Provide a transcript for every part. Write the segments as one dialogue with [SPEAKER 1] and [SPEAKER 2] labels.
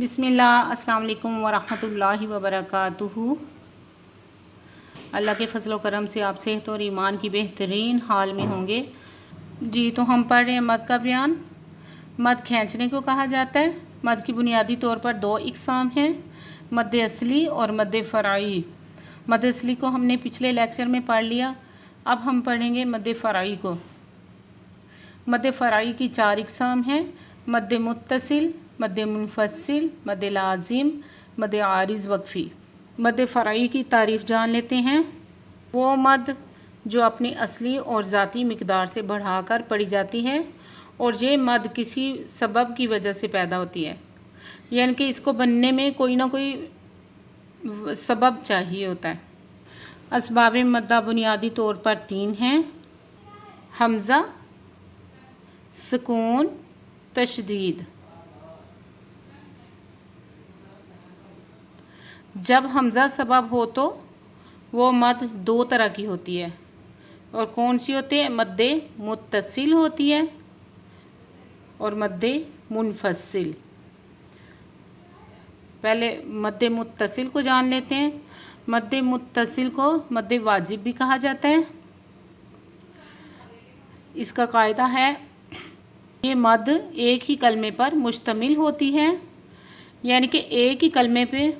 [SPEAKER 1] बिस्मिल्लाह अस्सलाम वालेकुम वरहमतुल्लाहि वबरकातुहू। अल्लाह के फजल व करम से आप सेहत और ईमान की बेहतरीन हाल में होंगे। जी, तो हम पढ़ रहे हैं मद का बयान। मद खींचने को कहा जाता है। मद की बुनियादी तौर पर दो इकसाम हैं, मद असली और मद फ़राई। मद असली को हमने पिछले लेक्चर में पढ़ लिया, अब हम पढ़ेंगे मद फ़राई को। मद फ़राई की चार इकसाम हैं, मद मुत्तसिल, मद मुनफसिल, मद लाजिम, मद आरिज़ वक्फ़ी। मद फ़राई की तारीफ़ जान लेते हैं। वो मद जो अपनी असली और ज़ाती मिक़दार से बढ़ाकर पढ़ी जाती है और ये मद किसी सबब की वजह से पैदा होती है, यानी कि इसको बनने में कोई ना कोई सबब चाहिए होता है। असबाब मद्दा बुनियादी तौर पर तीन हैं, हमज़ा, सुकून, तशदीद। जब हमज़ा सबब हो तो वो मद दो तरह की होती है, और कौन सी होती है? मद मुत्तसिल होती है और मद मुनफसिल। पहले मद मुत्तसिल को जान लेते हैं। मद मुत्तसिल को मद वाजिब भी कहा जाता है। इसका कायदा है, ये मद एक ही कलमे पर मुश्तमिल होती है, यानी कि एक ही कलमे पे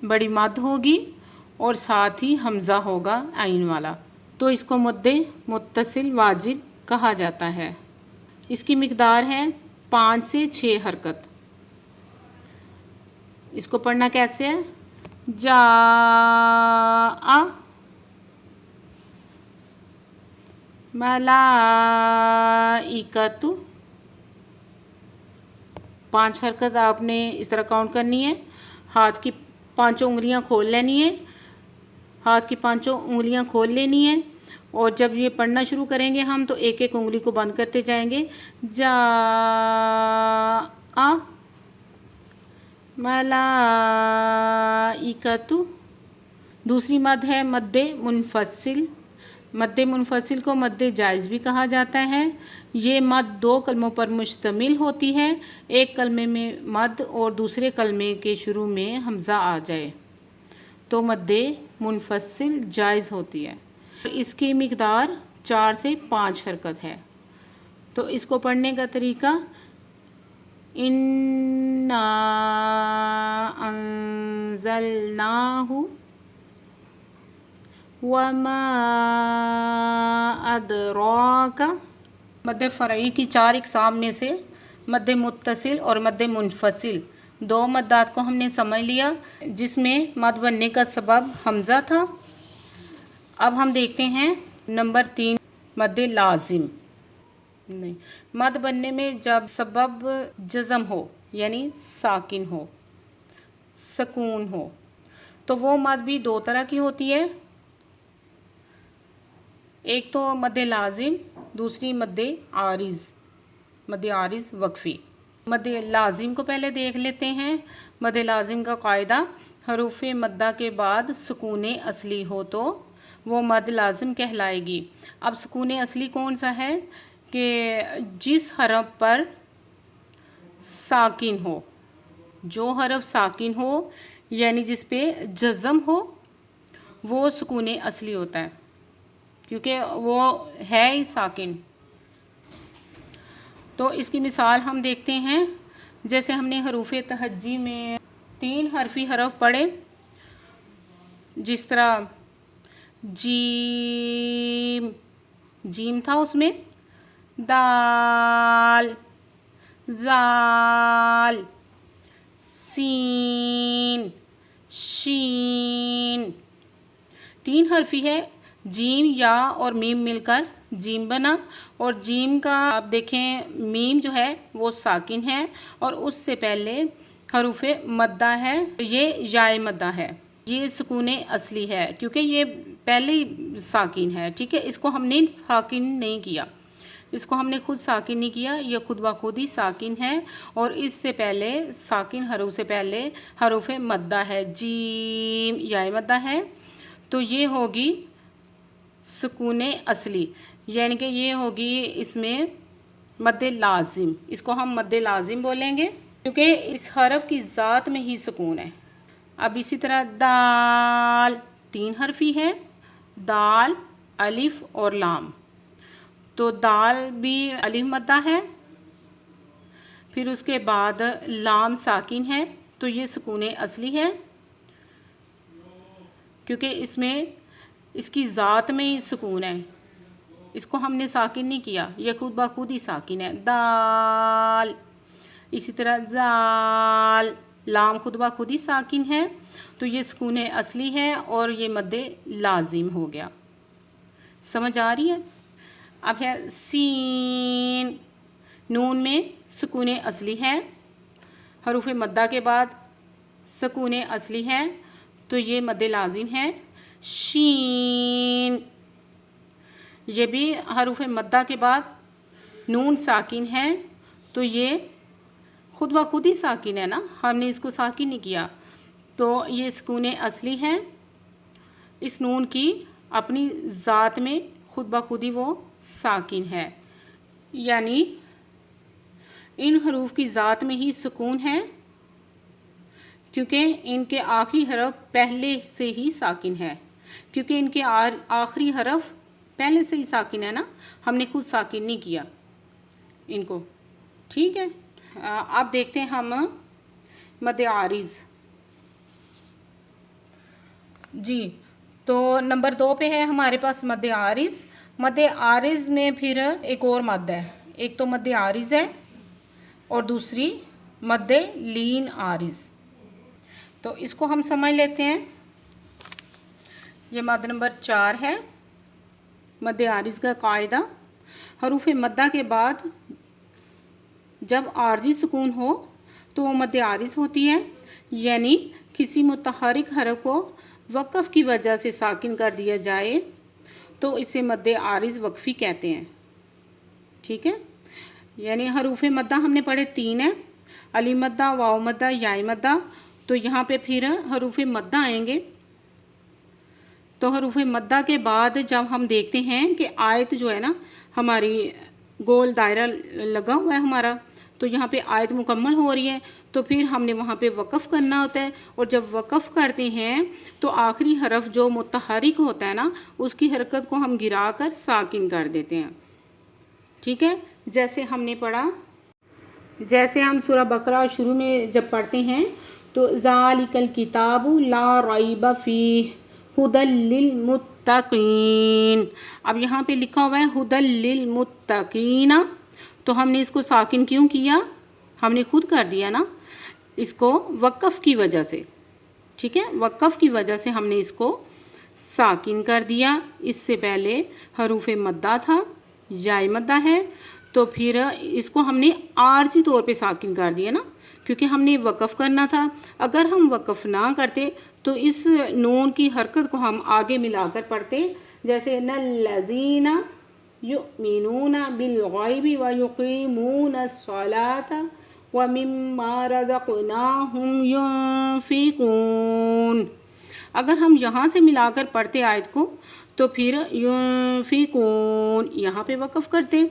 [SPEAKER 1] बड़ी मद होगी और साथ ही हमज़ा होगा आइन वाला, तो इसको मद मुत्तसिल वाजिब कहा जाता है। इसकी मिक़दार है 5 से 6 हरकत। इसको पढ़ना कैसे है? जा मलाइकतु। 5 हरकत आपने इस तरह काउंट करनी है। हाथ की पांचों उंगलियां खोल लेनी है, हाथ की पांचों उंगलियां खोल लेनी है, और जब ये पढ़ना शुरू करेंगे हम तो एक एक उंगली को बंद करते जाएंगे। जा मलाइकतु। दूसरी मद है मद मुनफसिल। मद मुनफसिल को मद जायज़ भी कहा जाता है। ये मद दो कलमों पर मुश्तमिल होती है, एक कलमे में मद और दूसरे कलमे के शुरू में हमज़ा आ जाए तो मद मुनफसिल जायज़ होती है। इसकी मिक़दार 4 से 5 हरकत है। तो इसको पढ़ने का तरीका, इन्ना अंज़लनाहु वमा अदराका। मद फ़रई की 4 इक़साम में से मद मुत्तसिल और मद मुनफसिल दो मद्दात को हमने समझ लिया, जिसमें मद बनने का सबब हमज़ा था। अब हम देखते हैं नंबर 3, मद लाजिम। नहीं, मद बनने में जब सबब जज़म हो, यानी साकिन हो, सुकून हो, तो वो मद भी दो तरह की होती है। एक तो मद लाजिम, दूसरी मद आरिज़, मद आरिज़ वक्फ़ी। मद लाजिम को पहले देख लेते हैं। मद लाजिम का कायदा, हरूफ मद्दा के बाद सुकून असली हो तो वो मद लाजिम कहलाएगी। अब सुकून असली कौन सा है? कि जिस हरफ पर साकिन हो, जो हरफ साकिन हो यानी जिस पे जज़म हो, वो सुकून असली होता है, क्योंकि वो है ही साकिन। तो इसकी मिसाल हम देखते हैं। जैसे हमने हरूफ तहज्जी में 3 हरफी हरफ पढ़े, जिस तरह जीम, जीम था, उसमें दाल, ज़ाल, सीन, शीन। 3 हरफी है, जीम, या और मीम मिलकर जीम बना, और जीम का आप देखें मीम जो है वो साकिन है और उससे पहले हरूफ मद्दा है, ये याए मद्दा है। ये सुकून असली है क्योंकि ये पहले ही साकिन है। ठीक है, इसको हमने साकिन नहीं किया, इसको हमने खुद साकिन नहीं किया, ये खुद ब खुद ही साकिन है। और इससे पहले साकिन हरूफ से पहले हरूफ मद्दा है, जीम याए मद्दा है, तो ये होगी सुकून असली, यानी कि ये होगी इसमें मद लाजिम। इसको हम मद लाजिम बोलेंगे। क्योंकि इस हरफ की ज़ात में ही सुकून है। अब इसी तरह दाल 3 हरफी है, दाल, अलिफ और लाम। तो दाल भी अलिफ मद्दा है, फिर उसके बाद लाम साकिन है, तो ये सुकून असली है क्योंकि इसमें इसकी ज़ात में ही सुकून है, इसको हमने साकिन नहीं किया, ये खुद ब खुद ही साकिन है। दाल, इसी तरह जाल, लाम खुद ब खुद ही साकिन है, तो ये सुकून असली है और ये मद्दे लाजिम हो गया। समझ आ रही है? अब है सीन, नून में सुकून असली है, हरूफ मद्दा के बाद सुकून असली है, तो ये मद्दे लाजिम है। शीन, ये भी हरूफ मद्दा के बाद नून साकिन है, तो ये खुद ब खुद ही साकिन है ना, हमने इसको साकिन नहीं किया, तो ये सुकून असली है। इस नून की अपनी ज़ात में खुद ब खुद ही वो साकिन है, यानी इन हरूफ की ज़ात में ही सुकून है क्योंकि इनके आखिरी हरफ पहले से ही साकिन है, क्योंकि इनके आखिरी हरफ पहले से ही साकिन है ना, हमने खुद साकिन नहीं किया इनको। ठीक है, अब देखते हैं हम मद्दे आरिज़। जी, तो नंबर 2 पे है हमारे पास मद्दे आरिज़। मद्दे आरिज़ में फिर एक और मद्द है, एक तो मद्दे आरिज़ है और दूसरी मद्दे लीन आरिज़। तो इसको हम समझ लेते हैं। ये मद्द नंबर 4 है। मद्दे आरिज़ का कायदा, हरूफ मद्दा के बाद जब आर्जी सुकून हो तो वो मद्दे आरिज़ होती है, यानी किसी मुतहरिक हरफ को वक़फ़ की वजह से साकिन कर दिया जाए तो इसे मद्दे आरिज़ वक्फ़ी कहते हैं। ठीक है, यानी हरूफ मद्दा हमने पढ़े 3 हैं, अली मद्दा, वाव मद्दा, याई मद्दा। तो यहाँ पे फिर हरूफ मद्दा आएंगे। तो हरूफ मद्दा के बाद जब हम देखते हैं कि आयत जो है ना हमारी गोल दायरा लगा हुआ है हमारा, तो यहाँ पे आयत मुकम्मल हो रही है, तो फिर हमने वहाँ पे वक़फ़ करना होता है। और जब वक़फ़ करते हैं तो आखिरी हरफ जो मुतहरिक होता है ना, उसकी हरकत को हम गिरा कर साकिन कर देते हैं। ठीक है, जैसे हमने पढ़ा, जैसे हम सूरह बकरा शुरू में जब पढ़ते हैं तो ज़ालिकल किताबु ला रैब फीह हुदल लिल मुत्तकीन। अब यहाँ पे लिखा हुआ है हुदल लिल मुत्तकीना, तो हमने इसको साकिन क्यों किया? हमने खुद कर दिया ना, इसको वक़फ़ की वजह से। ठीक है, वक़फ़ की वजह से हमने इसको साकिन कर दिया। इससे पहले हरूफ मद्दा था, याई मद्दा है, तो फिर इसको हमने आर्जी तौर पे साकिन कर दिया ना, क्योंकि हमने वक़फ़ करना था। अगर हम वक़फ़ ना करते तो इस नून की हरकत को हम आगे मिलाकर पढ़ते, जैसे नल्लज़ीना युमिनूना बिल-ग़ैबि व युक़ीमूना अस्सलाता व मिम्मा रज़क़नाहुम युनफ़िक़ून। अगर हम यहाँ से मिलाकर पढ़ते आयत को तो फिर युनफ़िक़ून यहाँ पे वक़फ़ करते।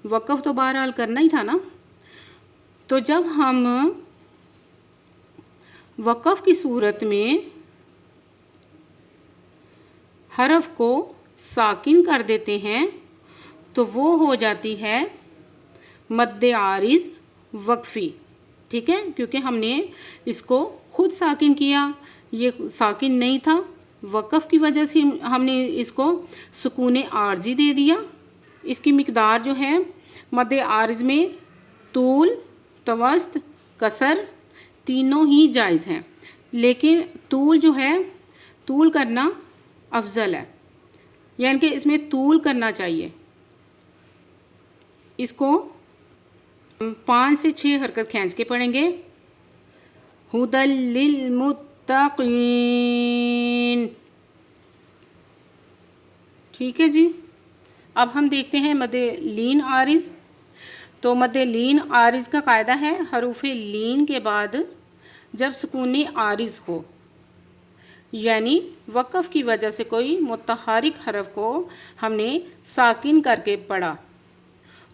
[SPEAKER 1] वक़फ़ तो बहरहाल करना ही था ना। तो जब हम वक़फ़ की सूरत में हरफ को साकिन कर देते हैं तो वो हो जाती है मद्दे आरिज़ वक्फ़ी। ठीक है, क्योंकि हमने इसको खुद साकिन किया, ये साकिन नहीं था, वक़फ़ की वजह से हमने इसको सुकून आर्जी दे दिया। इसकी मिक़दार जो है मद्दे आरिज़ में तूल, तवस्त, कसर तीनों ही जायज़ हैं, लेकिन तूल जो है, तूल करना अफजल है, यानी कि इसमें तूल करना चाहिए। इसको 5 से 6 हरकत खींच के पढ़ेंगे। हुदल लिल मुत्तकीन। ठीक है जी, अब हम देखते हैं मद्दे लीन आरिज़। तो मद्दे लीन आरिज़ का कायदा है, हरूफ लीन के बाद जब सुकून आरिज़ हो, यानी वक़फ़ की वजह से कोई मुतहरिक हरफ को हमने साकिन करके पढ़ा,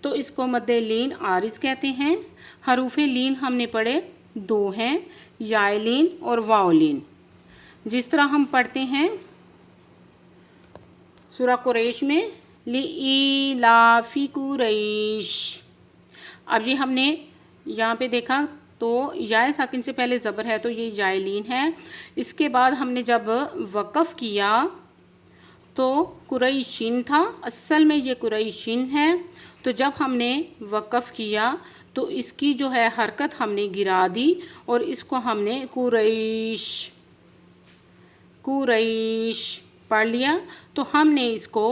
[SPEAKER 1] तो इसको मद्दे लीन आरिज कहते हैं। हरूफ लीन हमने पढ़े 2 हैं, याए लीन और वाव लीन। जिस तरह हम पढ़ते हैं सूरह कुरैश में लिईलाफी कुरैश। अब ये हमने यहाँ पे देखा तो याए साकिन से पहले ज़बर है तो ये याए लीन है। इसके बाद हमने जब वक़फ़ किया तो कुरैशिन था, असल में ये कुरैशिन है। तो जब हमने वक़फ़ किया तो इसकी जो है हरकत हमने गिरा दी और इसको हमने कुरैश कुरैश पढ़ लिया। तो हमने इसको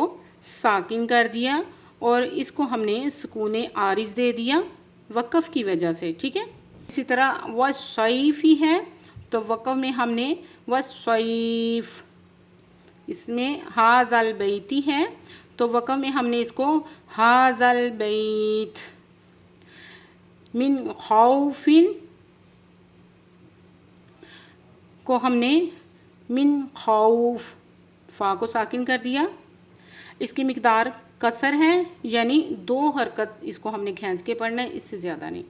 [SPEAKER 1] साकिन कर दिया और इसको हमने सुकून आरिज दे दिया वक़फ़ की वजह से, ठीक है। इसी तरह वसैफ़ ही है तो वक़फ़ में हमने वसैफ़, इसमें हाज़ल बैती है तो वक़फ़ में हमने इसको हाज़ल बैत। मिन खौफिन को हमने मिन खौफ, फ़ा को साकिन कर दिया। इसकी मिक़दार कसर है, यानी 2 हरकत इसको हमने खींच के पढ़ना है, इससे ज़्यादा नहीं।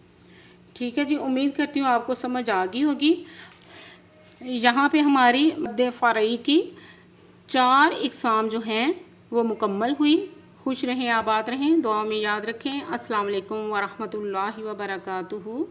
[SPEAKER 1] ठीक है जी, उम्मीद करती हूँ आपको समझ आ गई होगी। यहाँ पे हमारी मद्दे फ़रई की 4 इक़साम जो हैं वो मुकम्मल हुई। खुश रहें, आबाद रहें, दुआ में याद रखें। अस्सलाम वालेकुम व रहमतुल्लाहि व बरकातुहू।